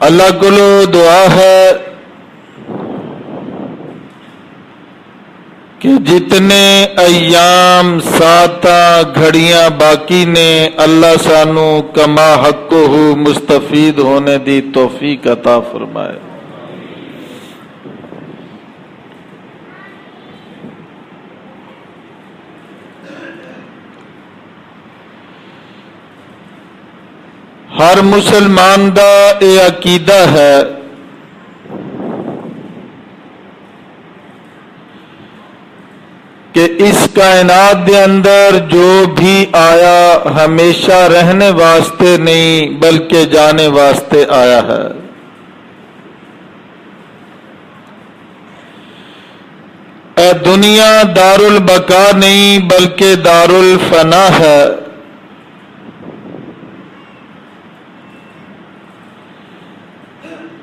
اللہ کو دعا ہے کہ جتنے ایام ساتاں گھڑیاں باقی نے اللہ سانو کما حقہ مستفید ہونے دی توفیق عطا فرمائے۔ ہر مسلمان دا یہ عقیدہ ہے کہ اس کائنات دے اندر جو بھی آیا ہمیشہ رہنے واسطے نہیں بلکہ جانے واسطے آیا ہے۔ اے دنیا دار البقا نہیں بلکہ دار الفنا ہے۔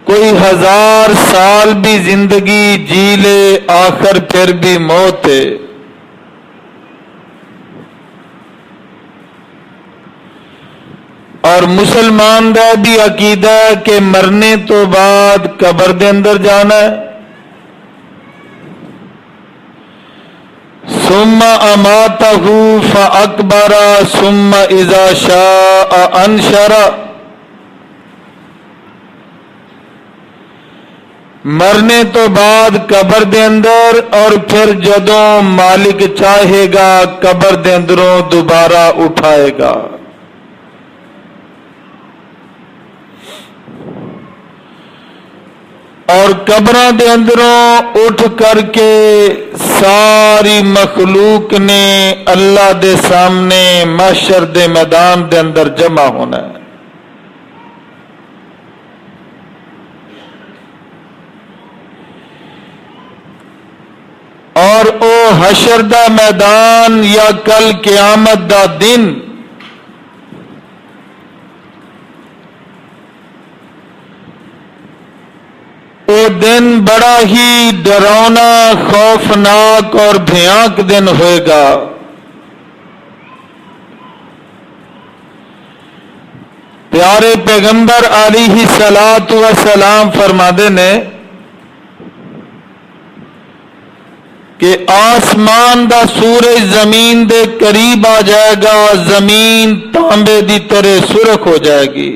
کوئی 1000 سال بھی زندگی جی لے آخر پھر بھی موت ہے۔ اور مسلمان دا بھی عقیدہ ہے کہ مرنے تو بعد قبر دے اندر جانا ہے۔ ثم اماتہ فاکبر ثم اذا شاء انشر، مرنے تو بعد قبر دے اندر اور پھر جدوں مالک چاہے گا قبر دے اندروں دوبارہ اٹھائے گا۔ اور قبراں دے اندروں اٹھ کر کے ساری مخلوق نے اللہ دے سامنے محشر دے میدان دے اندر جمع ہونا ہے۔ اور او حشر دا میدان یا کل قیامت دا دن وہ دن بڑا ہی ڈراؤنا خوفناک اور بھیانک دن ہوئے گا۔ پیارے پیغمبر علیہ الصلوۃ والسلام فرماتے نے کہ آسمان دا سورج زمین دے قریب آ جائے گا، زمین تانبے دی طرح سرخ ہو جائے گی۔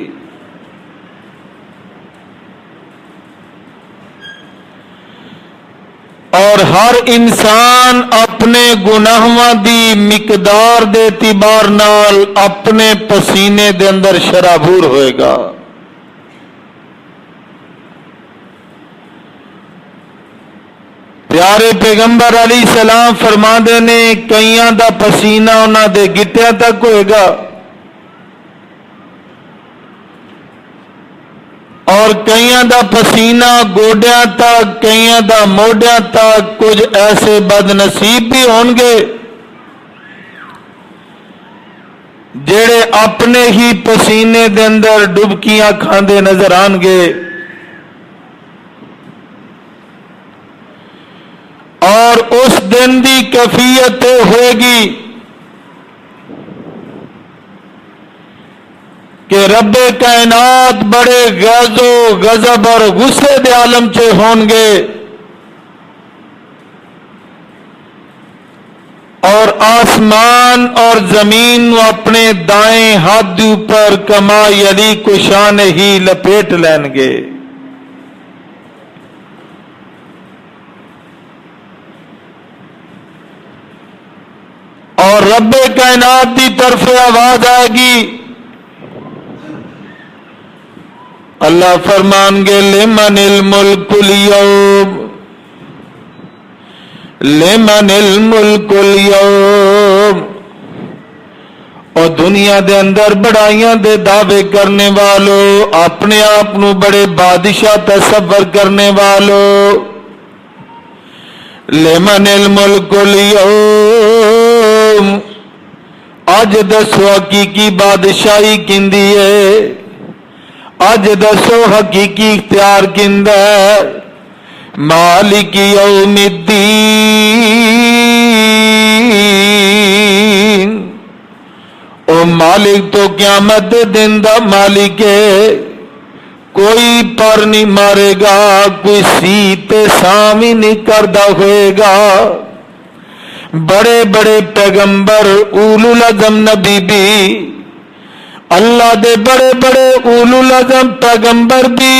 اور ہر انسان اپنے گناہاں دی مقدار دے اعتبار نال اپنے پسینے دے اندر شرابور ہوئے گا۔ پیارے پیغمبر علیہ السلام فرماندے نے کئیاں دا پسینہ انہاں دے گٹیاں تک ہوئے گا اور کئیاں دا پسینہ گوڈیاں تک، کئیاں دا موڈیاں تک۔ کچھ ایسے بد نصیب بھی ہون گے جڑے اپنے ہی پسینے دے اندر ڈبکیاں کھاندے نظر آن گے۔ اور اس دن دی کیفیت ہوئے گی کہ رب کائنات بڑے غیظ و غضب اور غصے دے عالم چے ہون گے، اور آسمان اور زمین اپنے دائیں ہاتھ دے اوپر کما یلی کشان ہی لپیٹ لین گے۔ اور رب کائنات دی طرف آواز آئے گی، اللہ فرمان گے لمن الملک اليوم، لمن الملک اليوم۔ اور دنیا دے اندر بڑائیاں دے دعوے کرنے والو، اپنے آپ نو بڑے بادشاہ تصور کرنے والو، لمن الملک اليوم، اج دسو حقیقی بادشاہی کندی ہے؟ اج دسو حقیقی اختیار کیندا ہے؟ مالک یوم الدین، او مالک تو قیامت دے دن دا مالک ہے، کوئی پر نہیں مارے گا, کوئی سیتے سامی نہیں کردا ہوئے گا. بڑے بڑے پیغمبر اولو العزم نبی بھی, اللہ دے بڑے بڑے اولو العزم پیغمبر بھی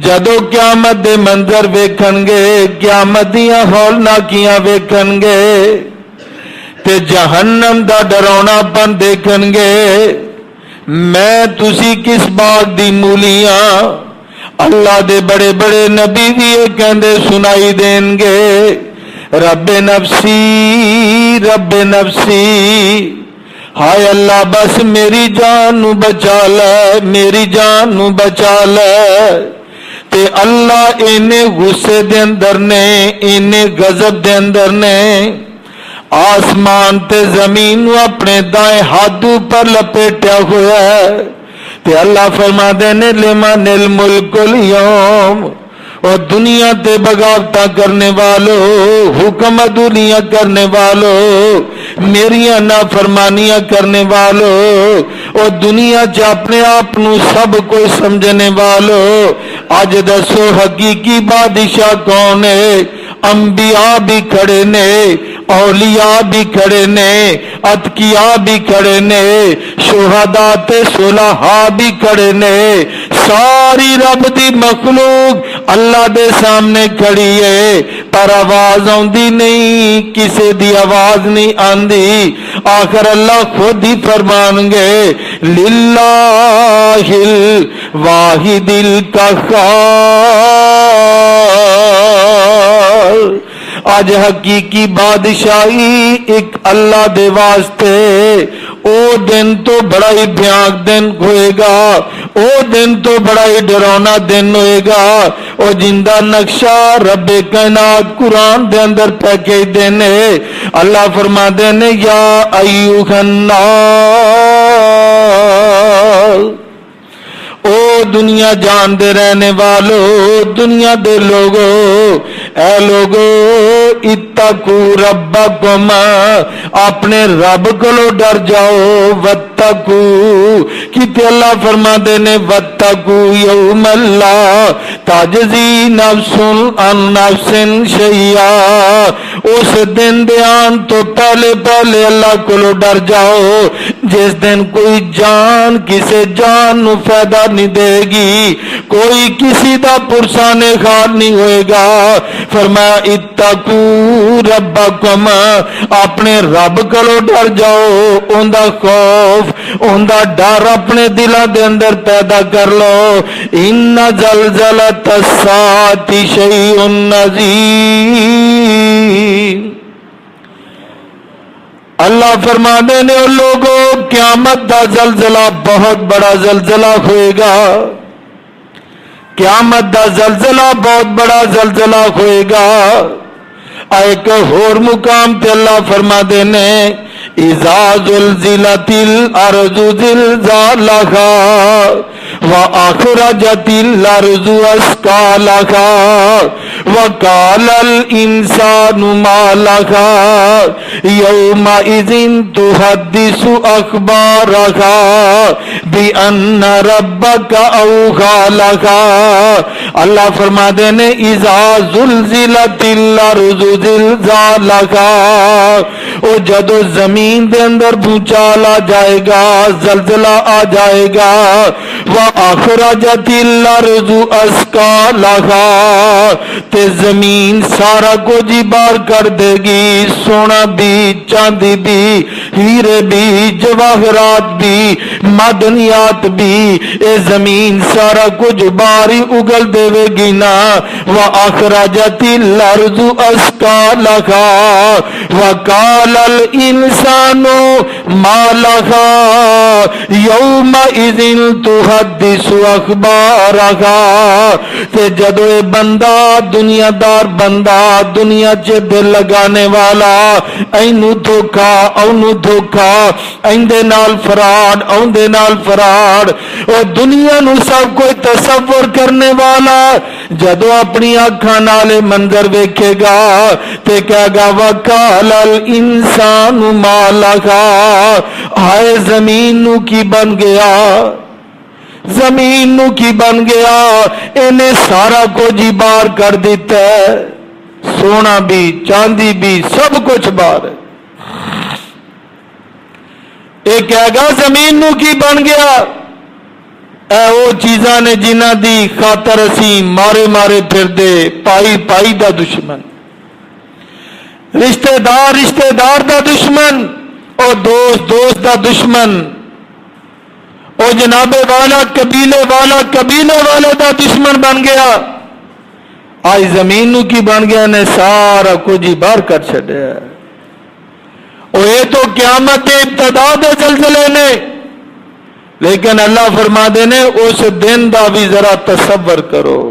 جدو قیامت دے منظر ویکھن گے, قیامت دیاں ہولناکیاں ویکھن گے تے جہنم دا ڈرونا پن دیکھن گے. میں تسی کس باغ دی مولیاں, اللہ دے بڑے بڑے نبی بھی یہ کہندے سنائی دین گے, رب نفسی رب نفسی, ہائے اللہ بس میری جان نو بچا لے, میری جان نو بچا لے. تے اللہ اینے غصے دے اندر نے, اینے غضب دے اندر نے آسمان تے زمین نو اپنے دائیں ہاتھ پر لپیٹیا ہوا ہے. تے اللہ فرما دینے لمن الملک اليوم, اور دنیا تے بغاوتاں کرنے والو, حکم عدولیاں کرنے والو, میریاں نافرمانیاں کرنے والو, اور دنیا چ اپنے آپ نو سب کوئی سمجھنے والو, اج دسو حقیقی بادشاہ کون ہے؟ انبیاء بھی کھڑے نے, اولیاء بھی کھڑے نے, اتقیاء بھی کھڑے نے, شہداء تے صلحاء بھی کھڑے نے. ساری رب دی مخلوق اللہ دے سامنے کھڑی ہے, پر آواز آندی نہیں, کسے دی آواز نہیں آندی. آخر اللہ خود ہی فرمان گے للہ الواحد القہار. آج حقیقی بادشاہی ایک اللہ دے واسطے. او دن تو بڑا ہی بھیانک دن ہوئے گا, او دن تو بڑا ہی ڈرونا دن ہوئے گا. او جندہ نقشہ رب کائنات قرآن دے اندر پیکے دینے, اللہ فرما دینے یا ایوہ الناس, او دنیا جان دے رہنے والو, دنیا دے لوگو, اے لوگو اتقو ربکم, اپنے رب کولو ڈر جاؤ. واتقو, کیتے اللہ فرما دینے واتقو یوم اللہ تجزی نفس عن نفس شیئا, اس دن دیان تو پہلے پہلے اللہ کولو ڈر جاؤ جس دن کوئی جان کسے جان نو فائدہ نہیں دے گی, کوئی کسی دا پرسانے خار نہیں ہوئے گا. فرمایا اتقو ربکم, اپنے رب کولو ڈر جاؤ, اون دا خوف اون دا ڈر اپنے دلاں دے اندر پیدا کر لو. ان زلزلۃ الساعۃ شیء عظیم. اللہ فرما دینے او لوگو قیامت دا زلزلہ بہت بڑا زلزلہ ہوئے گا, قیامت دا زلزلہ بہت بڑا زلزلہ ہوئے گا. ایک اور مقام تے اللہ فرما دینے اذا زلزلت الارض زلزالہا وَأَخْرَجَتِ الْأَرْضُ أَثْقَالَهَا وَقَالَ الْإِنسَانُ مَا لَهَا يَوْمَئِذٍ تُحَدِّثُ أَخْبَارَهَا بِأَنَّ رَبَّكَ أَوْحَىٰ لَهَا. اللہ فرما دینے اذا زلزلت الارض زلزالہا, او جدو زمین دے اندر بھونچال آ جائے گا, زلزلہ آ جائے گا. وَأَخْرَجَتِ الْأَرْضُ أَثْقَالَهَا, تے زمین سارا کچھ ہی بار کر دے گی, سونا بھی, چاندی بھی, ہیرے بھی, جواہرات بھی, معدنیات بھی, اے زمین سارا کچھ باری اگل دے گی نا. وَأَخْرَجَتِ الْأَرْضُ أَثْقَالَهَا وَقَالَ الْإِنسَانُ مَا لَهَا يَوْمَئِذٍ تُحَدِّثُ أَخْبَارَهَا. تے جدو اے بندہ دنیا دار بندہ دنیا چ دل لگانے والا, اینو دھوکا اونو دھوکا, ایندے نال فراڈ اوندے نال فراڈ, اور دنیا نو سب کوئی تصور کرنے والا جدو اپنی آنکھاں نال منظر ویکھے گا تے کہے گا وَقَالَ الْإِنسَانُ مَا لَهَا, ہائے زمین نو کی بن گیا, زمین نو کی بن گیا؟ انہیں سارا کچھ ہی باہر کر دیتا ہے، سونا بھی چاندی بھی سب کچھ باہر ہے۔ یہ کہے گا زمین نو کی بن گیا؟ اے وہ چیزاں نے جنہ دی خاطر اسی مارے مارے پھر دے، پائی پائی دا دشمن، رشتہ دار دا دشمن، اور دوست دوست دا دشمن، اور جناب والا قبیلے والے دا دشمن بن گیا۔ آج زمین نو کی بن گیا نے سارا کچھ ہی باہر کر چھڑیا، اور یہ تو قیامت کے ابتدا دے زلزلے نے، لیکن اللہ فرما دے نے اس دن دا بھی ذرا تصور کرو۔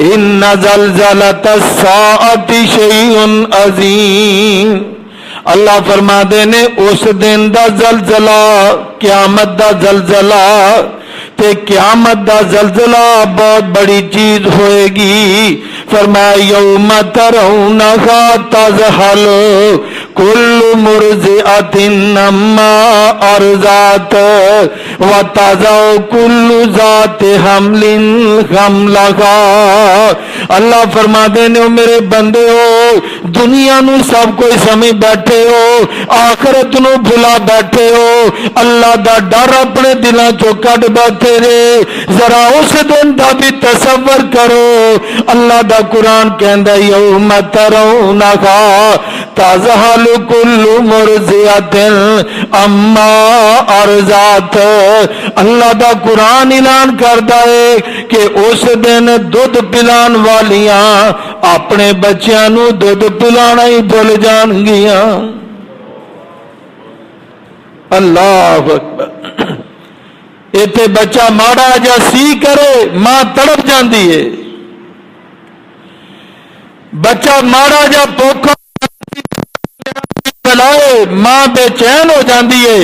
ان زلزلۃ الساعۃ شیء عظیم، اللہ فرما دے نے اس دن دا زلزلہ، قیامت دا زلزلہ، تے قیامت دا زلزلہ بہت بڑی چیز ہوئے گی۔ فرمایا یوم ترونھا تذہل کل مرضعۃ عما ارضعت وتضع کل ذات حمل حملھا۔ اللہ فرما دے نے میرے بندے ہو، دنیا نو سب کوئی سمجھ بیٹھے ہو، آخرت نو بھلا بیٹھے ہو، اللہ دا ڈر اپنے دلاں چوں کڈ بیٹھے رے، ذرا اس دن دا بھی تصور کرو۔ اللہ دا قرآن کہندا یوم ترونھا تذہل کل مرضعۃ عما ارضعت۔ اللہ دا قرآن اعلان کردا ہے کہ اس دن دودھ پلان والیاں اپنے بچیاں نو دودھ پلانا ہی بھول جان گیاں۔ اللہ اکبر۔ ایتھے بچہ ماڑا جا سی کرے ماں تڑپ جاندی ہے، بچہ ماڑا جا پوکھا چلائے ماں بے چین ہو جاندی ہے،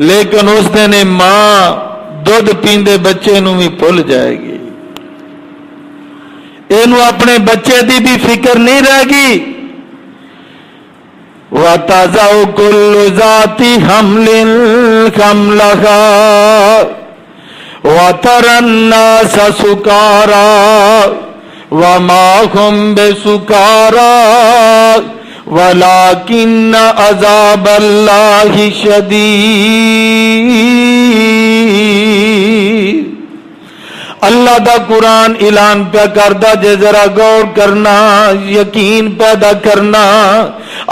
لیکن اس دن ماں دودھ پیندے بچے نو بھی بھول جائے گی، اینو اپنے بچے دی بھی فکر نہیں رہے گی۔ وَتَضَعُ كُلُّ ذَاتِ حَمْلٍ حَمْلَهَا وَتَرَى النَّاسَ سُكَارَىٰ وَمَا هُمْ بِسُكَارَىٰ وَلَٰكِنَّ عَذَابَ اللَّهِ شَدِيدٌ۔ اللہ دا قرآن اعلان پہ کردا جے ذرا غور کرنا، یقین پیدا کرنا۔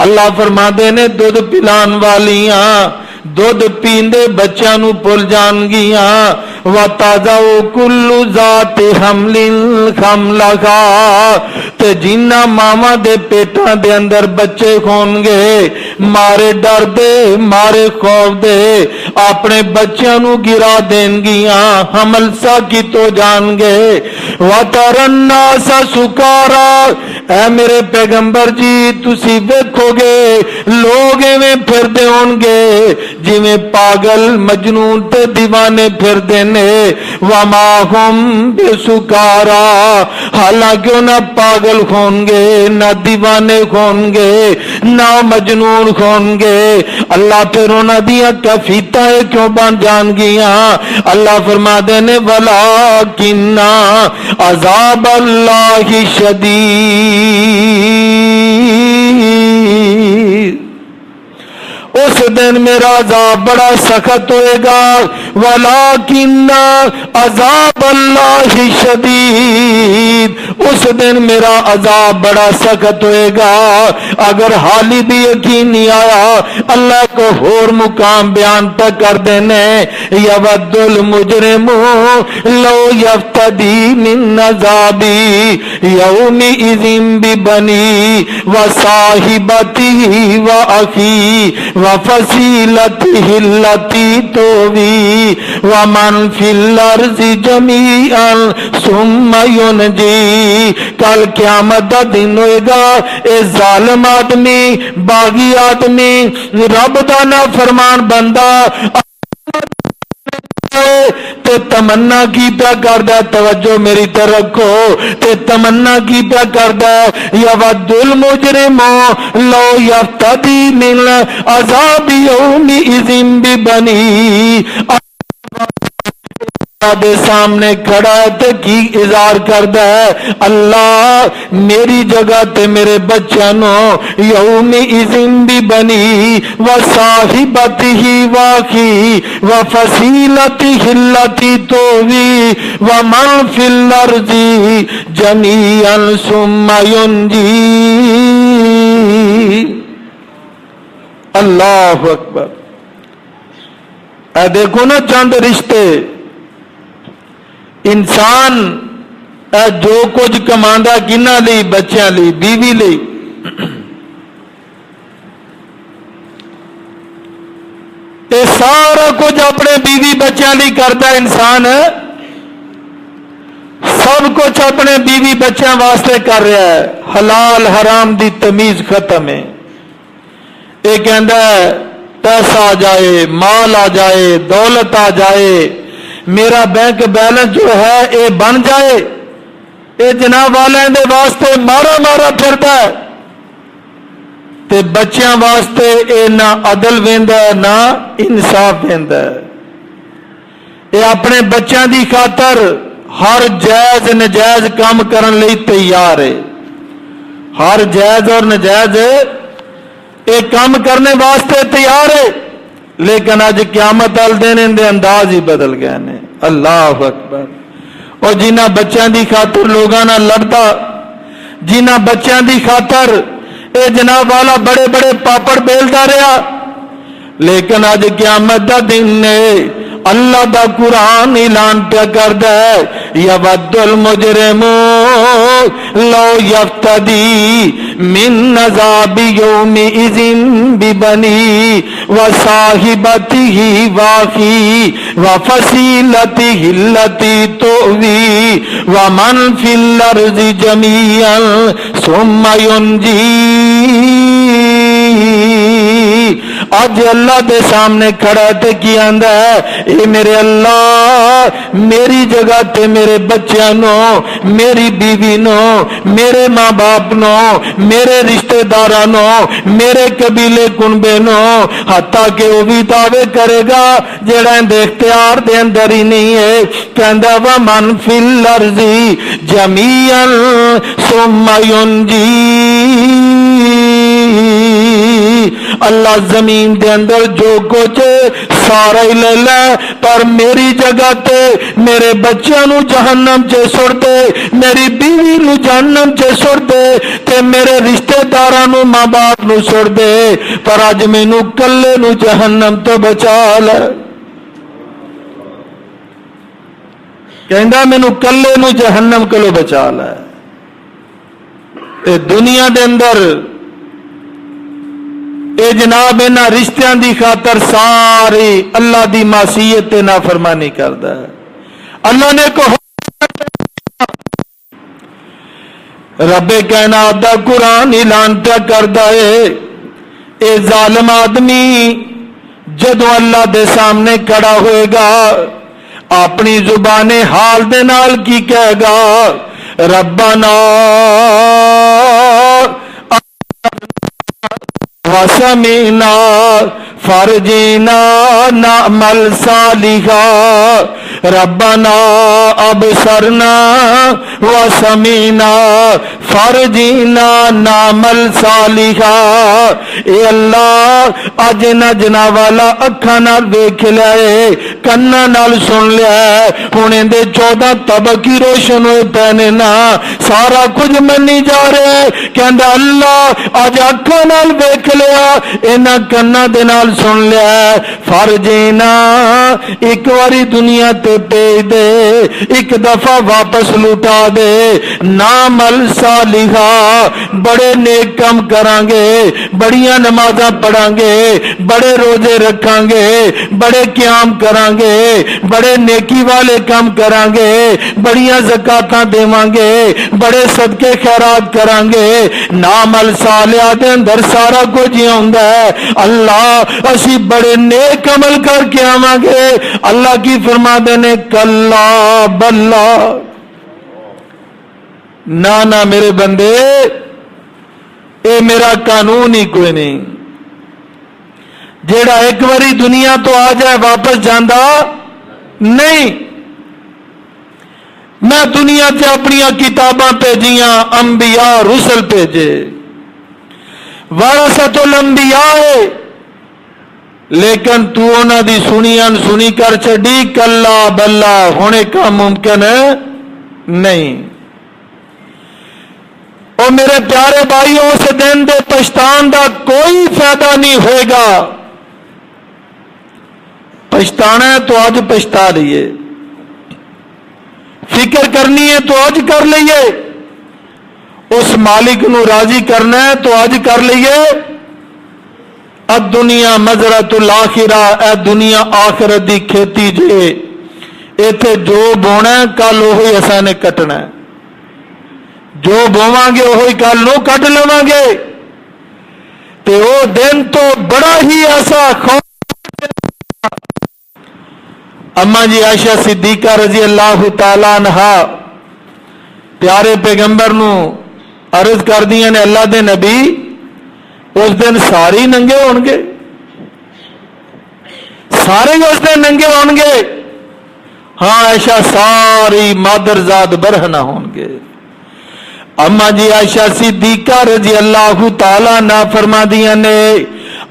اللہ فرما دے نے دودھ پلان والیاں دودھ پیندے بچیاں نو بھول جان گیاں۔ وَتَضَعُ كُلُّ ذَاتِ حَمْلٍ حَمْلَهَا، تے جنہ ماواں دے پیٹاں دے اندر بچے ہون گے، مارے ڈر دے مارے خوف دے اپنے بچیاں نو گرا دین گیاں، حمل ساکت ہو جان گے۔ وَتَرَى النَّاسَ سُكَارَىٰ، اے میرے پیغمبر جی تسی ویکھو گے لوگ ایویں پھردے ہون گے جویں پاگل مجنون تے دیوانے پھردے نے۔ وَمَا هُمْ بِسُكَارَىٰ، حالانکہ نہ پاگل ہون گے نہ دیوانے ہون گے نہ مجنون ہون گے۔ اللہ پھر انہاں دیاں کفیتاں کیوں بن جان گیاں؟ اللہ فرما دے نے وَلَٰكِنَّ عَذَابَ اللَّهِ شَدِيدٌ، اس دن میرا عذاب بڑا سخت ہوئے گا۔ وَلَٰكِنَّ عَذَابَ اللَّهِ شَدِيدٌ، اس دن میرا عذاب بڑا سخت ہوئے گا۔ اگر حالی بھی یقین نہیں آیا، اللہ کو اور مقام بیان پہ کر دینے۔ یَوَدُّ الْمُجْرِمُ لَوْ يَفْتَدِي مِنْ عَذَابِ يَوْمِئِذٍ بِبَنِيهِ وَصَاحِبَتِهِ وَأَخِيهِ وَفَصِيلَتِهِ الَّتِي تُؤْوِيهِ وَمَنْ فِي الْأَرْضِ جَمِيعًا ثُمَّ يُنْجِيهِ۔ کل قیامت دا دن ہوئے گا، اے ظالم آدمی باغی آدمی رب دا نافرمان بندہ تے تمنا کی پیا کردا، توجہ میری طرف رکھو، تے تمنا کی پیا کردا یود المجرم لو یفتدی من عذاب یومئذ ببنی۔ دے سامنے کھڑا ہے تے کی اظہار کردا ہے؟ اللہ میری جگہ تے میرے بچوں نو یوم اذن بھی بنی و صاحبتہ واخی و فصیلتہ التی تووی و من فی الارض جميعا ثم ينجی۔ اللہ اکبر۔ اے دیکھو نا چند رشتے، انسان جو کچھ کماندا کنہ لئی؟ بچیاں لئی، بیوی لئی۔ یہ سارا کچھ اپنے بیوی بچیاں لئی کردا انسان، سب کچھ اپنے بیوی بچیاں واسطے کر رہا ہے۔ حلال حرام دی تمیز ختم ہے۔ یہ کہندا ہے پیسہ آ جائے، مال آ جائے، دولت آ جائے، میرا بینک بیلنس جو ہے یہ بن جائے، یہ جناب والوں دے واسطے مارا مارا پھردا ہے، تے بچیاں واسطے یہ نہ عدل ویندا ہے نہ انصاف ویندا ہے۔ یہ اپنے بچیاں دی خاطر ہر جائز نجائز کام کرن لئی تیار ہے، ہر جائز اور نجائز یہ کام کرنے واسطے تیار ہے، لیکن اج قیامت وال دن ان دے انداز ہی بدل گئے نے۔ اللہ اکبر۔ اور جنہ بچیاں دی خاطر لوگاں نال لڑدا، جنہ بچیاں دی خاطر اے جناب والا بڑے بڑے پاپڑ بیلدا رہا، لیکن اج قیامت دا دن نے اللہ دا قرآن اعلان پہ کردا ہے یود المجرم لو یفتدی من عذاب یومئذ ببنی وصاحبتہ واخی وفصیلتہ التی تؤوی ومن فی الارض جميعا ثم ینجی۔ آج اللہ دے سامنے کھڑا تے کی آندا ہے اے میرے اللہ میری جگہ تے میرے بچیاں نو، میری بیوی نو، میرے ماں باپ نو، میرے رشتہ داراں نو، میرے قبیلے کنبے نو، حتیٰ کہ وہ بھی دعوے کرے گا جڑا اندے اختیار دے اندر ہی نہیں ہے، کہندا ومن فی الارض جميعا ثم ینجی۔ اللہ زمین دے اندر جو کچھ سارا ہی لے لے، پر میری جگہ تے میرے بچیاں نو جہنم چے سڑ دے، میری بیوی نو جہنم چے سڑ دے، تے میرے رشتہ داراں نو ماں باپ نو سڑ دے، پر اج مینوں کلے نو جہنم تو بچا لے۔ کہندا مینوں کلے نو جہنم کلو بچا لے۔ تے دنیا دے اندر اے جناب انہاں رشتیاں دی خاطر سارے اللہ دی معصیت تے نافرمانی کردا ہے۔ اللہ نے کو رب کائنات دا قرآن اعلان پہ کردا ہے اے ظالم آدمی جدو اللہ دے سامنے کھڑا ہوئے گا اپنی زبان حال دے نال کی کہے گا؟ ربنا وسمعنا فرجنا نعمل صالحا ربنا ابصرنا وسمعنا فرجنا نعمل صالحا۔ اے اللہ اج نہ جنا والا اکھاں نال ویکھ لیا ہے، کنا نال سن لیا ہے، ہن دے 14 طبقی روشن ہوئے پے نا، سارا کچھ منی جا رہے ہے، کہندا اللہ اج اکھاں نال ویکھ لیا، انہاں کنا دے نال سن لیا، فرجنا ایک واری دنیا تے بھیج دے، ایک دفعہ واپس لوٹا دے، نعمل صالحا بڑے نیک کام کران گے، بڑیاں نمازاں پڑھاں گے، بڑے روزے رکھاں گے، بڑے قیام کران گے، بڑے نیکی والے کام کران گے، بڑیاں زکاتاں دیواں گے، بڑے صدقے خیرات کران گے، نعمل صالحا دے اندر سارا کچھ ہی ہوندا ہے۔ اللہ اسی بڑے نیک عمل کر کے آواں گے، اللہ کی فرما دینے کلا بلا، نہ میرے بندے اے میرا قانون ہی کوئی نہیں، جیڑا ایک واری دنیا تو آ جائے واپس جاندہ نہیں، میں دنیا سے اپنی کتاباں بھیجیاں، انبیاء رسل بھیجے، وارثۃ الانبیاء ہے، لیکن تو انہاں دی سنی کر چڈی، کلا بلا ہونے کا ممکن نہیں۔ اور میرے پیارے بھائیوں، اس دن دے پچھتان دا کوئی فائدہ نہیں ہوئے گا۔ پچھتانا ہے تو آج پچھتا لیے، فکر کرنی ہے تو آج کر لئیے، اس مالک نو راضی کرنا ہے تو آج کر لئیے۔ الدنیا مزرعۃ الاخرہ، اے دنیا آخرت دی کھیتی جے، ایتھے جو بونا ہے کل وہی اساں نے کٹنا ہے، جو بوواں گے وہی کل نو کٹ لواں گے۔ تے او دن تو بڑا ہی ایسا خوف۔ اما جی عائشہ صدیقہ رضی اللہ تعالی عنہا پیارے پیغمبر نو عرض کر دیا نے، اللہ دے نبی اس دن سارے ننگے ہون گے، سارے اس دن ننگے ہون گے؟ ہاں عائشہ، ساری مادرزاد برہنہ ہون گے۔ اما جی عائشہ صدیقہ رضی اللہ تعالی عنہ فرما دیا نے،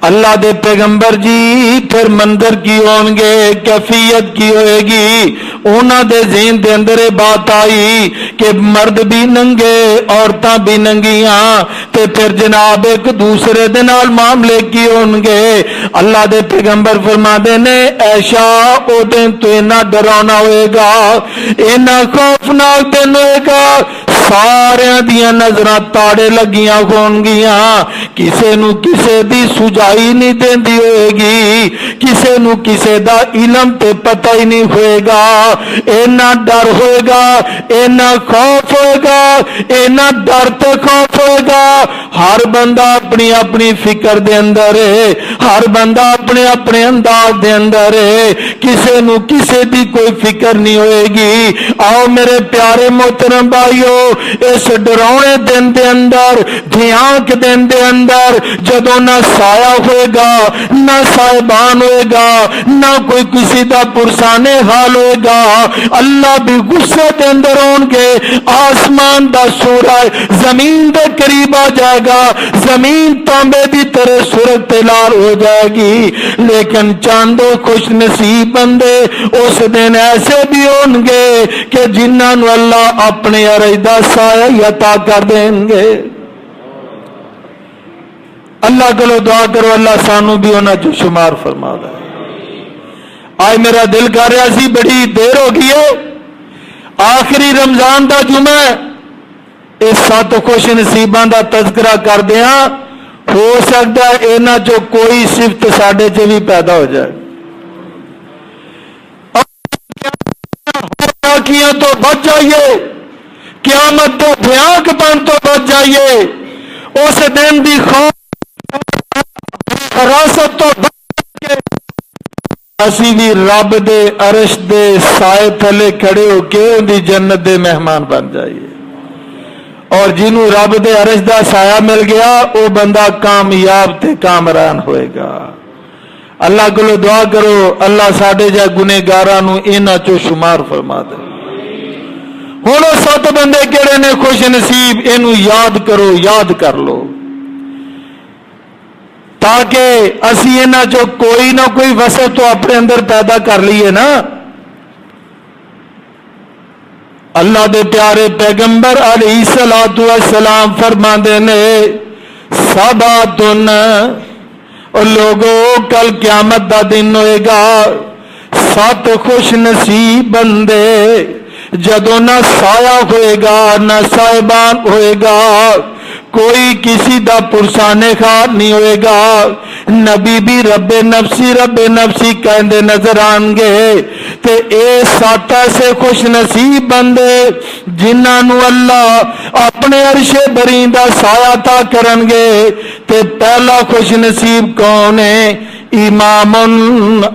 اللہ دے پیغمبر جی پھر منظر کی ہون گے، کیفیت کی ہوئے گی؟ اونا دے ذہن دے اندر بات آئی کہ مرد بھی ننگے، عورتاں بھی ننگیاں، تے پھر جناب ایک دوسرے دے نال معاملے کی ہون گے۔ اللہ دے پیغمبر فرما دے نے، ایشا او دن تو اینا ڈرانا ہوئے گا، اینا خوفناک دن ہوئے گا، سارے دیاں نظراں تاڑے لگیاں ہون گیاں، کسے نو کسے دی سجائی نہیں دین دی ہوئے گی، کسے نو کسے دا علم تے پتہ ہی نہیں ہوئے گا۔ اینا ڈر ہوئے گا، اینا خوف ہوئے گا، اینا ڈر تے خوف ہوئے گا، ہر بندہ اپنی اپنی فکر دے اندر ہے، ہر بندہ اپنے اپنے انداز دے اندر ہے، کسے نو کسے دی کوئی فکر نہیں ہوئے گی۔ آؤ میرے پیارے محترم بھائیو، اس ڈراؤنے دن دے اندر، بھیانک دن دے اندر، جدوں نہ سایہ ہوئے گا، نہ سائبان ہوئے گا، نہ کوئی کسی دا پرسانے حال ہوئے گا، اللہ بھی غصے دے اندر ہون گے، آسمان دا سورج زمین دے قریب آ جائے گا، زمین تانبے دی طرح سرخ تے لال ہو جائے گی، لیکن چاندو خوش نصیب بندے اس دن ایسے بھی ہون گے کہ جنہاں نو اللہ اپنے عرش دا سایہ عطا کر دیں گے۔ اللہ کو دعا کرو اللہ سانو بھی ہونا جو شمار فرما دے۔ آج میرا دل کر رہا سی، بڑی دیر ہو گئی ہے، آخری رمضان دا جمعہ، اس 7 خوش نصیبان دا تذکرہ کر دیا، ہو سکتا ہے اینا جو کوئی صفت ساڑھے چ بھی پیدا ہو جائے۔ کیا تو بچ جائیے، قیامت تو بھیانک پن تو بچ جائیے، اس دن دی خوف حراست تو بچ جائیے۔ اسی بھی رب دے عرش دے سائے تھلے کھڑے ہو کے ان دی جنت دے مہمان بن جائیے، اور جنہوں رب دے عرش دا سایہ مل گیا وہ بندہ کامیاب تے کامران ہوئے گا۔ اللہ کو دعا کرو اللہ ساڈے جا گنہگاراں نو انہاں چو شمار فرما دے۔ ہن او 7 بندے کہڑے نے خوش نصیب، اینو یاد کرو، یاد کر لو، تاکہ اسی انہاں چو کوئی نہ کوئی وصف تو اپنے اندر پیدا کر لیے نا۔ اللہ دے پیارے پیغمبر علیہ الصلوۃ والسلام فرماندے نے، سباتن، اور لوگوں کل قیامت دا دن ہوئے گا، 7 خوش نصیب بندے، جدوں نہ سایہ ہوئے گا نہ سائبان ہوئے گا، کوئی کسی دا پرسانے خار نہیں ہوئے گا، نبی بھی رب نفسی کہندے نظر آن گے، تے اے 7 ایسے خوش نصیب بندے جنہاں نو اللہ اپنے عرش برین دا سایہ عطا کرن گے۔ تے پہلا خوش نصیب کون ہے؟ امام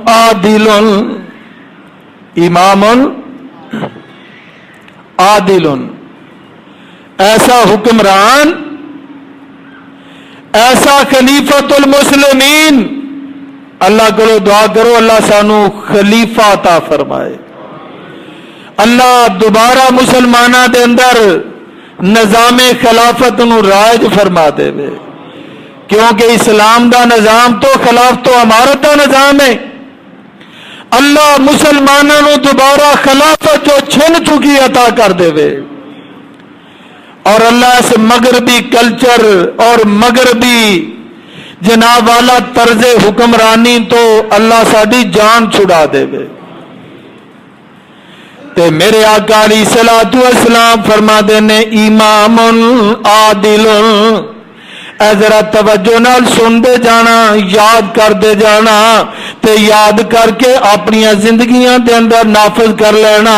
عادل، امام عادل، ایسا حکمران، ایسا خلیفۃ المسلمین۔ اللہ کرو دعا کرو اللہ سانو خلیفہ عطا فرمائے۔ اللہ دوبارہ مسلمانوں دے اندر نظام خلافت نو رائج فرما دے وے، کیونکہ اسلام دا نظام تو خلافت و امارت دا نظام ہے۔ اللہ مسلمانوں نو دوبارہ خلافت جو چھن چکی عطا کر دے وے، اور اللہ اس مغربی کلچر اور مغربی جناب والا طرز حکمرانی تو اللہ ساری جان چھڑا دے وے۔ تے میرے آقا علیہ الصلوۃ والسلام فرما دے نے امام عادل، اے ذرا توجہ نال سن دے جانا، یاد کر دے جانا، تے یاد کر کے اپنی زندگیاں دے اندر نافذ کر لینا۔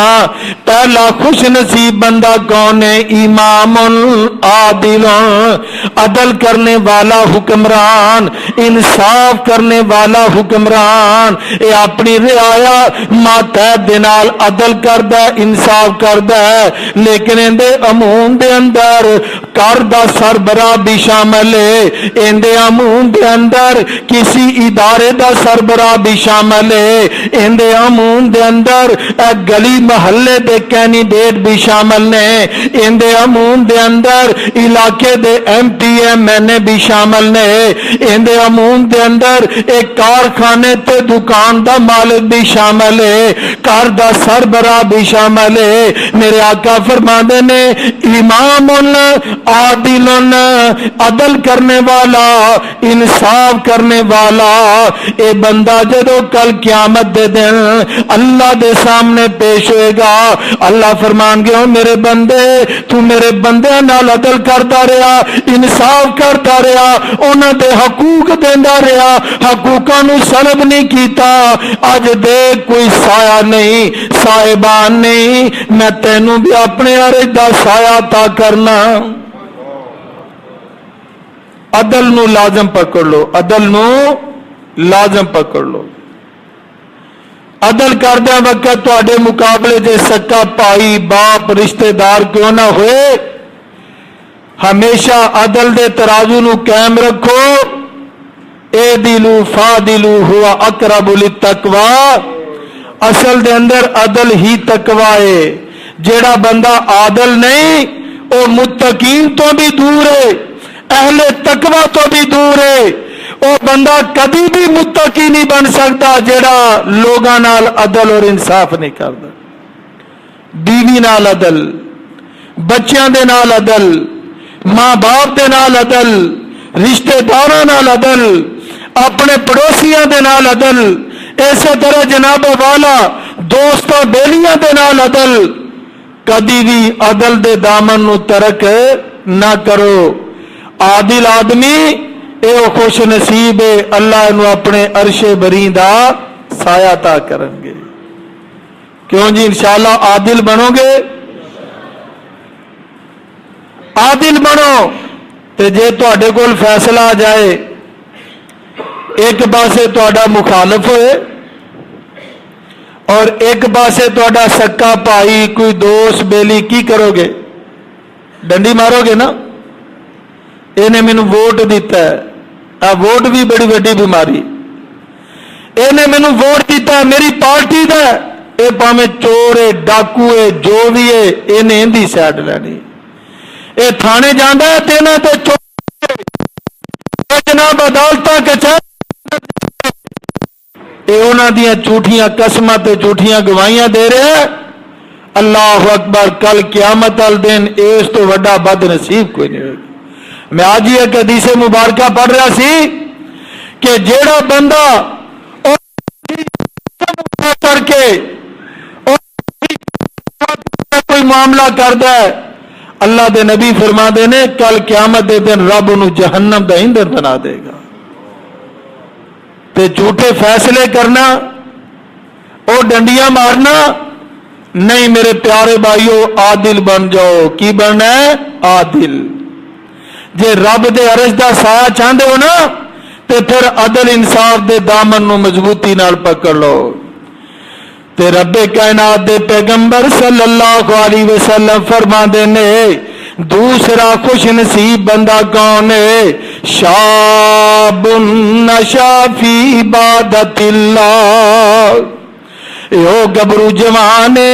پہلا خوش نصیب بندہ کون ہے؟ امام عادل، عدل کرنے والا حکمران، انصاف کرنے والا حکمران۔ اے اپنی رعایا ماتحت دے نال عدل کردا ہے، انصاف کردا ہے، لیکن اندے عموم دے اندر گھر دا سربراہ بھی شامل ہے، اندے عموم دے اندر کسی ادارے دا سربراہ بھی شامل ہے، اندے عموم دے اندر گلی محلے دے کینڈیڈیٹ بھی شامل نے، اندے عموم دے اندر علاقے دے ایم پی ایم این اے بھی شامل نے، اندے عموم دے اندر ایک کارخانے تے دکان دا مالک بھی شامل ہے، گھر دا سربراہ بھی شامل ہے۔ میرے آقا فرماندے نے امام عادل، عدل کرنے والا، انصاف کرنے والا، اے بندہ جدو کل قیامت دے دن اللہ دے سامنے پیش ہوئے گا، اللہ فرمان گے میرے بندے تو میرے بندے نال عدل کرتا رہا، انصاف کرتا رہا، انہاں دے حقوق دیندا رہا، حقوقاں نو سلب نہیں کیتا، اج دے کوئی سایہ نہیں، صاحبان نہیں، میں تینوں بھی اپنے عرش دا سایہ عطا کرنا۔ عدل نو لازم پکڑ لو، عدل نو لازم پکڑ لو۔ عدل کردہ وقت تواڈے مقابلے جے سکا بھائی باپ رشتہ دار کیوں نہ ہوئے، ہمیشہ عدل دے ترازو نو قائم رکھو۔ اے دلو فادلو ہوا اقرب للتقوی، اصل دے اندر عدل ہی تقوی ہے۔ جیڑا بندہ عادل نہیں وہ متقین تو بھی دور ہے، اہل تقوی تو بھی دور ہے۔ وہ بندہ کبھی بھی متقی نہیں بن سکتا جیڑا لوگاں نال عدل اور انصاف نہیں کرتا۔ بیوی نال عدل، بچیاں دے نال عدل، ماں باپ دے نال عدل، رشتہ داراں نال عدل، اپنے پڑوسیاں دے نال عدل، اسی طرح جناب والا دوستاں بیلیاں دے نال عدل۔ کبھی بھی عدل دے دامن نو ترک نہ کرو۔ عادل آدمی اے خوش نصیب ہے، اللہ انہوں اپنے عرش بری دا سایہ عطا کریں گے۔ کیوں جی؟ انشاءاللہ عادل بنو گے، عادل بنو تے جے تواڈے کول فیصلہ آ جائے ایک پاسے تواڈا مخالف ہوئے اور ایک پاسے تواڈا سکا بھائی کوئی دوست بیلی، کی کرو گے؟ ڈنڈی مارو گے نا؟ انہیں مینو ووٹ دیتا ہے، ووٹ بھی بڑی وڈی بیماری، انہیں مینو ووٹ دیتا ہے میری پارٹی دا، اے پاویں چور ہے ڈاکو ہے جو بھی ہے، انہیں اندھی سائڈ لینی۔ اے تھانے جانا ہے تینا تے چور جناب عدالتاں کچہری، اے انہاں دیاں جھوٹیاں قسماں تے جھوٹیاں گواہیاں دے رہے ہیں۔ اللہ اکبر، کل قیامت ال دن اس تو وڈا بد نصیب کوئی نہیں ہوگا۔ میں آج ہی ایک حدیث مبارکہ پڑھ رہا سی کہ جیڑا بندہ کر کے کوئی معاملہ کرتا ہے، اللہ دے نبی فرما دے نے کل قیامت دے دن رب انہوں جہنم دا ایندھن بنا دے گا۔ تے جھوٹے فیصلے کرنا اور ڈنڈیاں مارنا نہیں میرے پیارے بھائیو، عادل بن جاؤ۔ کی بننا ہے؟ عادل۔ جے رب دے عرش دا سایہ چاہندے ہو نا تے پھر عدل انصاف دے دامن نو مضبوطی نال پکڑ لو۔ تے رب کائنات دے پیغمبر صلی اللہ علیہ وسلم فرما دے نے دوسرا خوش نصیب بندہ کون ہے؟ شاب نشا فی عبادت اللہ، یو گبرو جوانے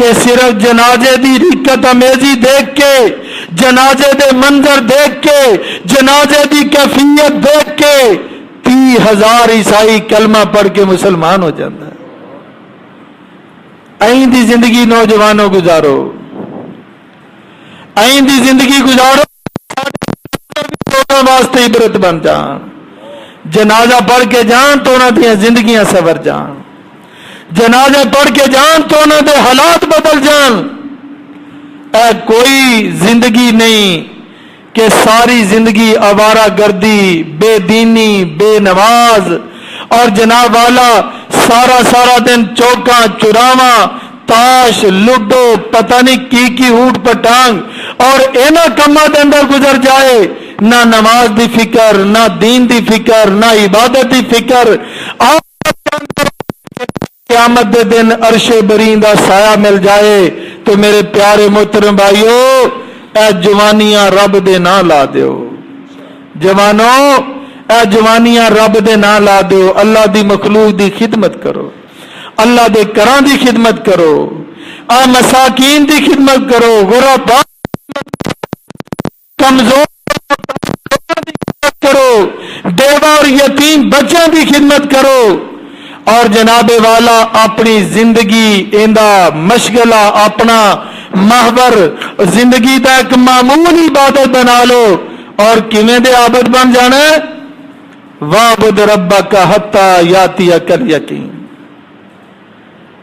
کہ صرف جنازے دی رکت امیزی دیکھ کے، جنازے دے منظر دیکھ کے، جنازے دی کیفیت دیکھ کے 30,000 عیسائی کلمہ پڑھ کے مسلمان ہو جاتا ہے۔ این دی زندگی نوجوانوں گزارو، این دی زندگی گزارو، واسطے عبرت بن جان، جنازہ پڑھ کے جان تو انہاں دی زندگیاں سور جان، جنازہ پڑھ کے جان تو انہاں دے حالات بدل جان۔ اے کوئی زندگی نہیں کہ ساری زندگی آوارہ گردی، بے دینی، بے نماز اور جناب والا سارا دن چوکاں چراواں تاش لوڈو پتہ نہیں کی اوٹ پٹانگ اور اینا کما دے اندر گزر جائے، نہ نماز دی فکر، نہ دین دی فکر، نہ عبادت دی فکر۔ قیامت دے دن عرش برین دا سایہ مل جائے تو میرے پیارے محترم بھائیو، اے جوانیاں رب دے نہ لا دیو، جوانوں اے جوانیاں رب دے نہ لا دیو، اللہ دی مخلوق دی خدمت کرو، اللہ دے کراں دی خدمت کرو، اے مساکین دی خدمت کرو، غرباء کمزور دی خدمت کرو، بیوہ اور یتیم بچوں دی خدمت کرو، اور جناب والا اپنی زندگی ایندا مشغلہ اپنا محور زندگی دا ایک معمولی عبادت بنا لو، اور کیویں دے عابد بن جانا ہے؟ وَاعْبُدْ رَبَّكَ حَتَّى يَأْتِيَكَ الْيَقِينُ۔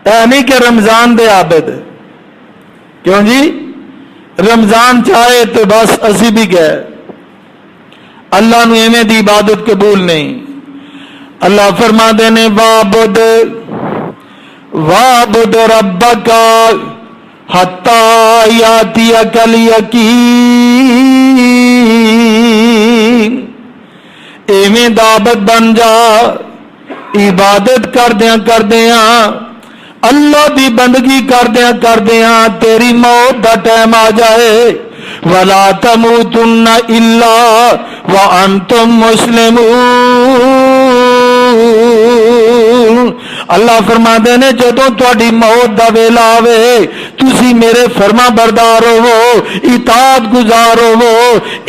اے نہیں کہ رمضان دے عابد، کیوں جی؟ رمضان چاہے تو بس اسی بھی گئے، اللہ نو ایویں دی عبادت قبول نہیں۔ اللہ فرما دینے وَاعْبُدْ رَبَّكَ حَتَّى يَأْتِيَكَ الْيَقِينُ۔ ایویں دعوت بن جا، عبادت کردیاں اللہ دی بندگی کردیاں تیری موت دا ٹائم آ جائے۔ وَلَا تَمُوتُنَّ إِلَّا وَأَنْتُمْ مُسْلِمُونَ۔ اللہ فرما دینے جدوں تہاڈی موت دا ویلا آوے تسی میرے فرما بردار ہوو، اطاعت گزار ہوو،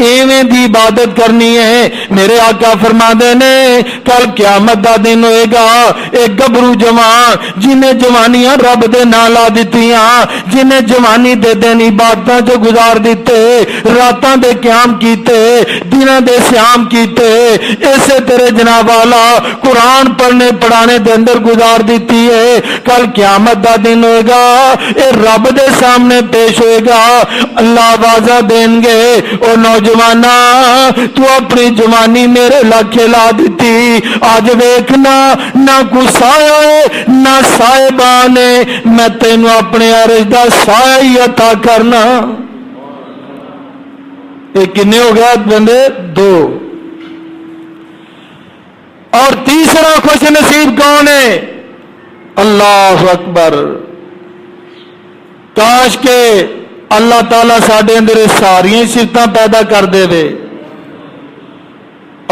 ایویں دی عبادت کرنی ہے۔ میرے آقا فرما دینے کل قیامت دا دن ہوئے گا، ایک گبرو جوان جنہیں جوانیاں رب دے نال لا دتیاں، جنہیں جوانی دے دن عبادتاں جو گزار دیتے، راتاں دے قیام کیتے، دناں دے سیام کیتے، ایسے تیرے جناب والا قرآن پڑھنے پڑھانے دے اندر گزار دیتی ہے، کل قیامت دا دن ہوئے گا، اے رب دے سامنے پیش ہوئے گا، اللہ آوازہ دیں گے او نوجوانا تو اپنی جوانی میرے لکھے لا دیتی، آج ویکھنا نہ کوئی سایہ ہے نہ صاحبان ہے، میں تینوں اپنے عرش دا سایہ ہی عطا کرنا۔ یہ کنے ہو گیا بندے؟ 2۔ اور تیسرا خوش نصیب کون ہے؟ اللہ اکبر۔ کاش کے اللہ تعالیٰ ساڈے اندر ساری صفتاں پیدا کر دے وے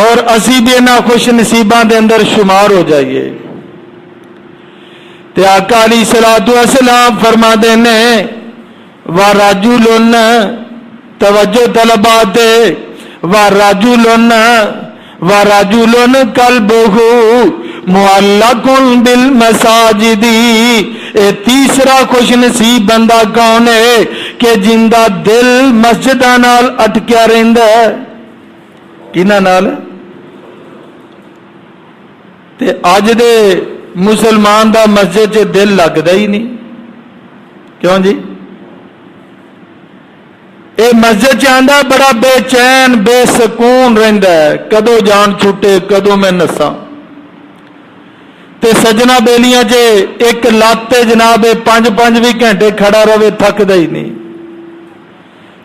اور اسی بھی انہاں خوش نصیباں دے اندر شمار ہو جائیے۔ تے آقا علیہ الصلوۃ والسلام فرما دینے وَرَجُلٌ، توجہ طلبات وَرَجُلٌ قَلْبُهُ مُعَلَّقٌ بِالْمَسَاجِدِ۔ اے تیسرا خوش نصیب بندہ کون ہے کہ جن دا دل مسجداں نال اٹکیا رہندا ہے۔ کیناں نال؟ تے اج دے مسلمان دا مسجد چ دل لگدا ہی نہیں، کیوں جی؟ اے مسجد چاہتا بڑا بے چین بے سکون رہندا ہے، کدو جان چھوٹے کدو میں نساں۔ تے سجنا بیلیاں چ ایک لاتے جناب 5-5 بھی گھنٹے کھڑا رہے تھکدا ہی نہیں۔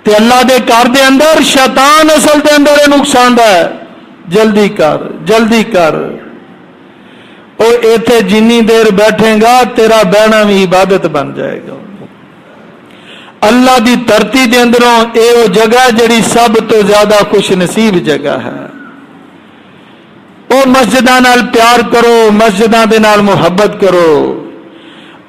تے اللہ دے گھر دے اندر شیطان اصل دے اندر نقصان دا ہے، جلدی کر او ایتھے جنی دیر بیٹھے گا تیرا بہنا بھی عبادت بن جائے گا۔ اللہ دی دھرتی دے اندروں اے او جگہ جڑی سب تو زیادہ خوش نصیب جگہ ہے۔ او مسجداں نال پیار کرو، مسجداں دے نال محبت کرو،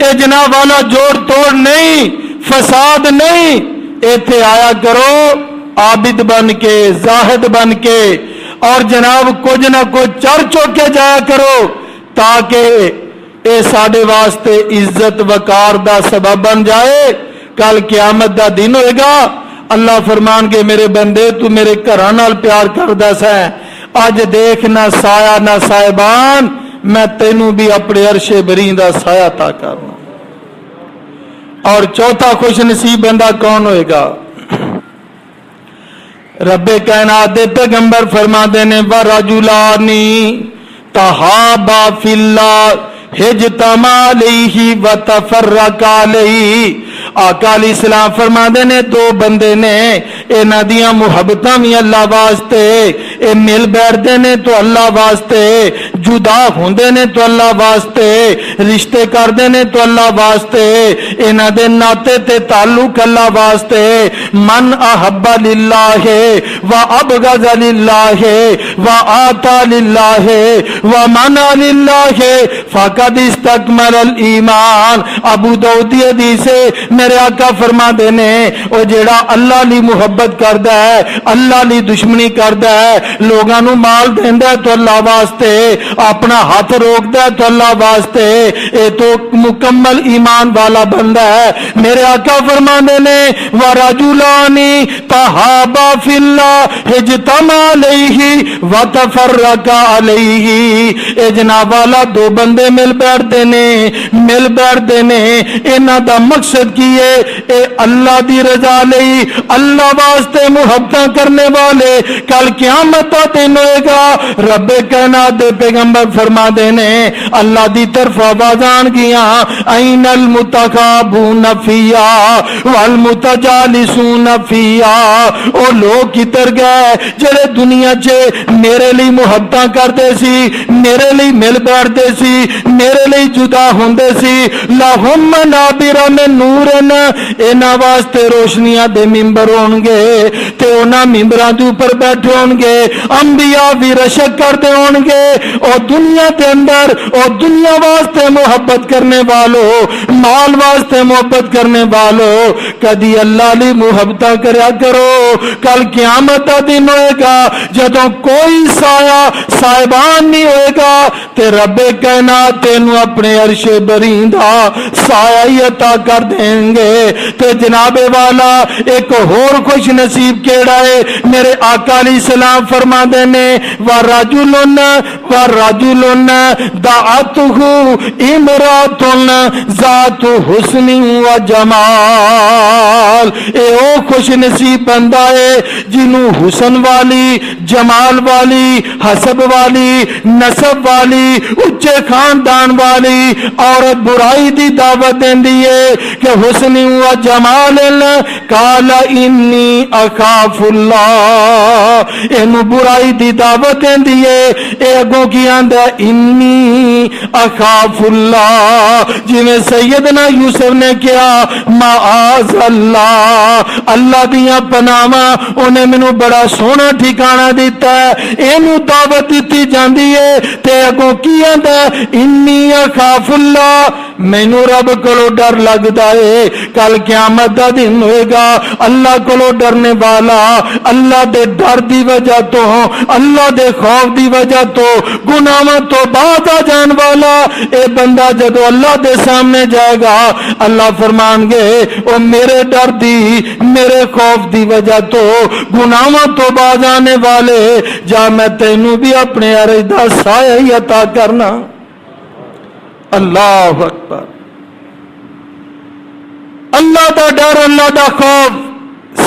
یہ جناب والا جوڑ توڑ نہیں، فساد نہیں، ایتھے آیا کرو عابد بن کے، زاہد بن کے، اور جناب کچھ نہ کچھ چر چوکے جایا کرو تاکہ اے ساڈے واسطے عزت وقار دا سبب بن جائے۔ کل قیامت دا دن ہوئے گا، اللہ فرمان کے میرے بندے تو میرے گھراں نال پیار کردا سا، اج دیکھ نہ سایہ نہ صاحبان، میں تینوں بھی اپنے عرش برین دا سایہ عطا کرنا۔ اور چوتھا خوش نصیب بندہ کون ہوئے گا؟ رب کائنات دے پیغمبر فرما دینے وَرَجُلَانِ تَحَابَا فِي اللَّهِ اجتمع علیہ وتفرقا علیہ۔ آقا علیہ السلام فرما دینے دو بندے نے انہاں دیاں محبتاں بھی اللہ واسطے، اے مل بیٹھدے نے تو اللہ واسطے، جدا ہوندے نے تو اللہ واسطے، رشتے کردے نے تو اللہ واسطے، انہاں دے ناتے تے تعلق اللہ واسطے۔ من احب للہ وابغض للہ وآتا للہ ومنع للہ فقد استکمل الایمان۔ ابو داؤد دی حدیث ہے، میرے آقا فرما دینے او جیڑا اللہ لی محبت کردا ہے، اللہ لی دشمنی کردا ہے، لوگاں نو مال دیندا ہے تو اللہ واسطے، اپنا ہاتھ روکدا ہے تو اللہ واسطے، اے تو مکمل ایمان والا بندہ ہے۔ میرے آقا فرما دینے وَرَجُلَانِ تَحَابَا فِي اللَّهِ اجْتَمَعَ عَلَيْهِ وَتَفَرَّقَا عَلَيْهِ۔ اے جناب والا دو بندے مل بیٹھ دینے انہاں دا مقصد کی ہے؟ اے اللہ دی رضا لئی، اللہ واسطے محبتاں کرنے والے، کل قیامت دا دن ہوئے گا، رب کائنات دے پیغمبر فرما دینے اللہ دی طرف آواز آن گیاں این المتخابون فیا والمتجالسون فیا۔ او لوگ کدھر گئے جڑے دنیا چ میرے لیے محبتاں کرتے سی، میرے لیے مل بیٹھتے سی، میرے لیے جدا ہوندے سی۔ لہم منابر من نور، انہاں واسطے روشنیاں دے ممبر ہون گے تے انہاں ممبراں دے اوپر بیٹھے ہون گے، انبیاء بھی رشک کرتے ہون گے۔ او دنیا دے اندر او دنیا واسطے محبت کرنے والو، مال واسطے محبت کرنے والو، کدی اللہ لی محبتہ کریا کرو، کل قیامت دا دن ہوئے گا جدوں کوئی سایہ صاحبان نہیں ہوئے گا تے رب کائنات تینوں اپنے عرش برین دا سایہ ہی عطا کر دیں گے۔ تے جناب والا ایک اور خوش نصیب کیڑا ہے؟ میرے آقا علیہ السلام فرما دینے وَرَجُلٌ دَعَتْهُ امرأة ذات حسن و جمال۔ اے او خوش نصیب بندہ ہے جنوں حسن والی، جمال والی، حسب والی، نسب والی، اچھے خاندان والی عورت برائی دی دعوت دیندی ہے کہ حسن و جمال قال انی اخاف اللہ، اینو برائی دی دعوت دیندی ہے، اے اگوں کی آندا انی اخاف اللہ، جویں سیدنا یوسف نے کیا معاذ اللہ، اللہ دیاں پناہاں انہیں مینوں بڑا سونا ٹھکانہ دیتا ہے، اینو دعوت دیتی جاندی ہے تے اگوں کی آندا انی اخاف اللہ، مینوں رب کولو ڈر لگدا ہے۔ کل قیامت دا دن ہوئے گا، اللہ کولو ڈرنے والا، اللہ دے ڈر دی وجہ تو، اللہ دے خوف دی وجہ تو، گناہاں تو باز آ جان والا اے بندہ جدو اللہ دے سامنے جائے گا، اللہ فرمان گے او میرے ڈر دی، میرے خوف دی وجہ تو، گناہاں تو باز آنے والے، جا میں تینوں بھی اپنے عرش دا سایہ ہی عطا کرنا۔ اللہ اکبر۔ اللہ دا ڈر، اللہ دا خوف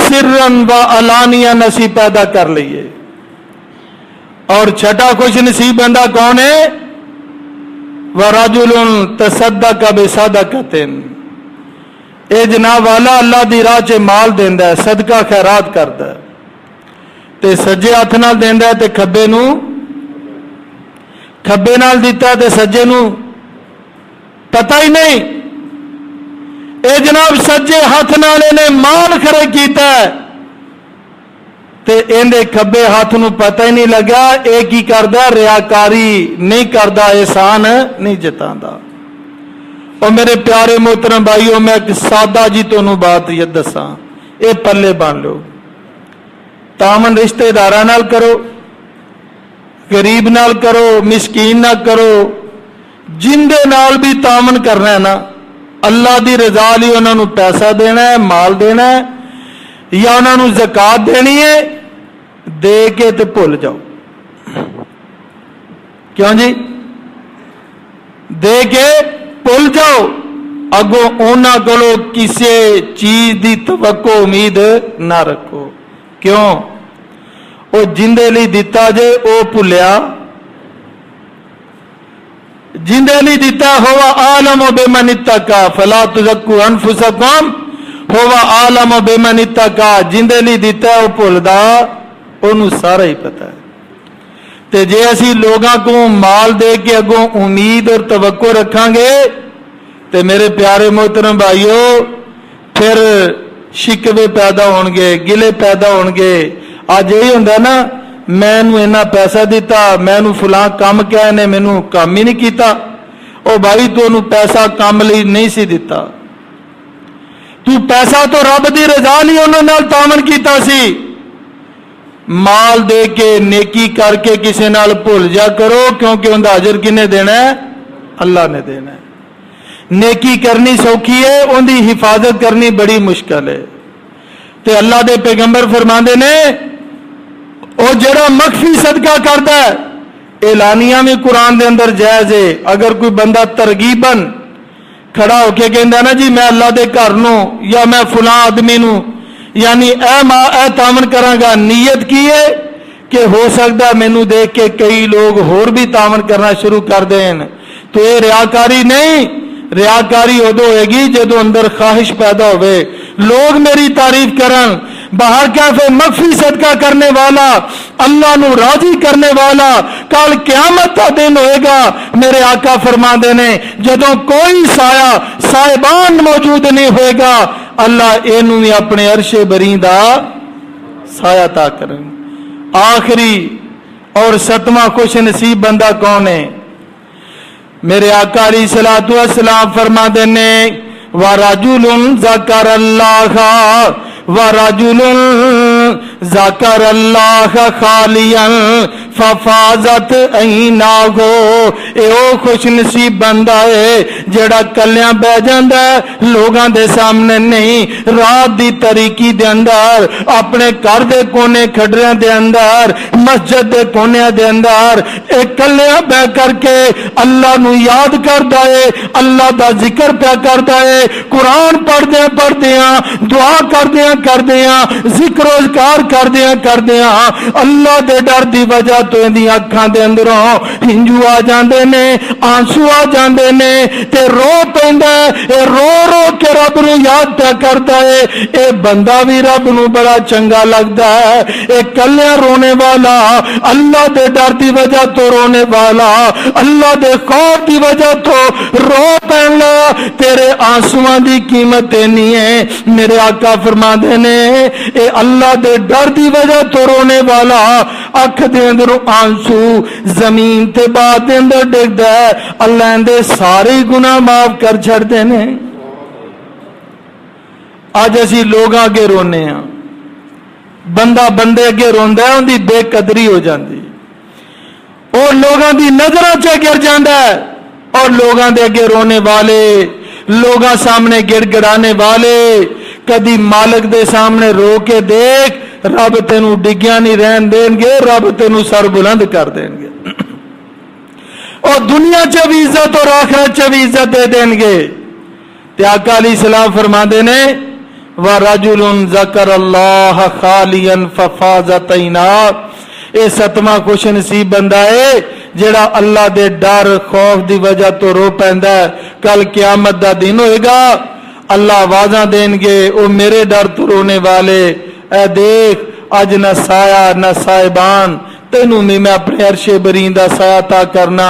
سرن و علانیہ نصیب پیدا کر لئیے۔ اور چھٹا خوش نصیب بندہ کون ہے؟ وَرَجُلٌ تَصَدَّقَ بِصَدَقَةٍ، اے جناب والا اللہ دی راہ چ مال دیندا ہے، صدقہ خیرات کردا ہے، تے سجے ہاتھ نال دیندا ہے تے کھبے نال دیتا ہے تے سجے نو پتہ ہی نہیں۔ اے جناب سجے ہاتھ نال نے مال خرچ کیتا ہے تے اندے کھبے ہاتھ نو پتہ ہی نہیں لگا، اے کی کردا؟ ریاکاری نہیں کردا، احسان نہیں جتاندا۔ اور میرے پیارے محترم بھائیوں، میں ایک سادہ جی تمہیں بات یہ دساں، یہ پلے بن لو، تعاون رشتے داراں نال کرو، غریب نال کرو، مسکین نال کرو، جن دے نال بھی تعاون کرنا ہے نا، اللہ دی رضا لئی انہاں نوں پیسہ دینا ہے، مال دینا ہے، یا انہاں نوں زکات دینی ہے، دے کے تے بھول جاؤ۔ کیوں جی؟ دے کے بھول جاؤ، اگوں انہاں کولو کسی چیز دی توقع امید نہ رکھو۔ کیوں؟ وہ جندے لئی دتا جے او بھولیا، جندے لئی دتا ہوا عالم بمن اتقا فلا تزکوا انفسکم ہوا عالم بمن اتقا، جندے لئی دتا ہے وہ بھولدا، انہوں سارا ہی پتہ ہے۔ تے جے اسی لوگاں کو مال دے کے اگوں امید اور توقع رکھاں گے تے میرے پیارے محترم بھائیو، پھر شکوے پیدا ہون گے، گلے پیدا ہون گے۔ آج یہی ہوندا نا، میں نو اینا پیسہ دیتا، میں نو فلاں کام کیا نے مینوں کام ہی نہیں کیتا۔ او بھائی تو انہوں پیسہ کام لئی نہیں سی دیتا، تو پیسہ تو رب دی رضا لئی انہوں نال تعاون کیتا سی۔ مال دے کے نیکی کر کے کسے نال بھول جا کرو، کیونکہ ان دا اجر کنے دینا ہے؟ اللہ نے دینا ہے۔ نیکی کرنی سوکھی ہے، ان دی حفاظت کرنی بڑی مشکل ہے۔ تے اللہ دے پیغمبر فرماندے نے، او جڑا مخفی صدقہ کردا ہے، اعلانیہ میں قرآن دے اندر جائز ہے۔ اگر کوئی بندہ ترغیباً کھڑا ہو کے کہندا نا جی میں اللہ دے گھر نوں یا میں فلاں آدمی نوں یعنی اے تعاون کراں گا، نیت کی ہے کہ ہو سکتا مینوں دیکھ کے کئی لوگ ہور بھی تعاون کرنا شروع کر دین، تو یہ ریاکاری نہیں، ریاکاری ادو ہوئے گی جدو اندر خواہش پیدا ہوئے، لوگ میری تعریف کرن۔ باہر کیفے مخفی صدقہ کرنے والا، اللہ نو راضی کرنے والا، کل قیامت کا دن ہوئے گا۔ میرے آقا فرما دینے جدو کوئی سایہ صاحبان موجود نہیں ہوئے گا، اللہ اینو بھی اپنے عرش بری دا سایہ عطا کریں۔ آخری اور ستواں خوش نصیب بندہ کون ہے؟ میرے آقا علیہ الصلوۃ والسلام فرما دینے وَرَجُلٌ ذَكَرَ اللَّهَ وَرَجُلٌ ذَكَرَ اللَّهَ خَالِيًا فَفَاضَتْ عَيْنَاهُ۔ اے او خوش نصیب بندہ ہے جڑا کلیاں بہ جاندا ہے، لوگاں دے سامنے نہیں، رات دی تاریکی دے اندر، اپنے گھر دے کونے کھڈریاں دے اندر، مسجد دے کونے دے اندر، اے کلیاں بہ کر کے اللہ نو یاد کردا ہے، اللہ دا ذکر پیا کردا ہے، قرآن پڑھدیاں پڑھدیاں، دعا کردیاں کردیاں، ذکر و اذکار کردیاں اللہ دے ڈر دی وجہ تو اندی اکھاں دے اندروں ہنجو آ جاندے نے، آنسو آ جاندے نے، تے رو پیندا ہے، اے رو رو کے رب نو یاد پیا کردا ہے۔ اے بندہ بھی رب نو بڑا چنگا لگدا ہے، اے کلیاں رونے والا، اللہ دے ڈر دی وجہ تو رونے والا، اللہ دے خوف دی وجہ تو رو پیندا، تیرے آنسواں دی قیمت نہیں ہے۔ میرے آقا فرما دینے اے اللہ دے ڈر دی وجہ تو رونے والا، اکھ دے اندر آنسو زمین تے بعد دے اندر ڈگدا ہے، اللہ دے سارے گناہ معاف کر چھڑ دینے۔ آج اسی لوگاں اگے رونے ہاں، بندہ بندے اگے روندا ہے، ان دی بے قدری ہو جاندی، اور لوگاں دی نظراں چ گر جاندا ہے، اور لوگاں دے اگے رونے والے، لوگاں سامنے گڑ گڑانے والے، کدی مالک دے سامنے رو کے دیکھ، رب تینوں ڈگیاں نہیں رہن دین گے، رب تینوں سر بلند کر دین گے، اور دنیا چ بھی عزت اور آخرت چ بھی عزت دے دین گے۔ تے آقا علیہ السلام فرما دینے وَرَجُلٌ ذَكَرَ اللَّهَ خَالِيًا فَفَاضَتْ عَيْنَاهُ۔ اے ستواں خوش نصیب بندہ ہے جڑا اللہ دے ڈر خوف دی وجہ تو رو پیندا ہے۔ کل قیامت دا دن ہوئے گا، اللہ آوازاں دین گے، او میرے ڈر تو رونے والے، اے دیکھ اج نہ سایہ نہ صاحبان، تینوں میں اپنے عرش برین دا سایہ عطا کرنا،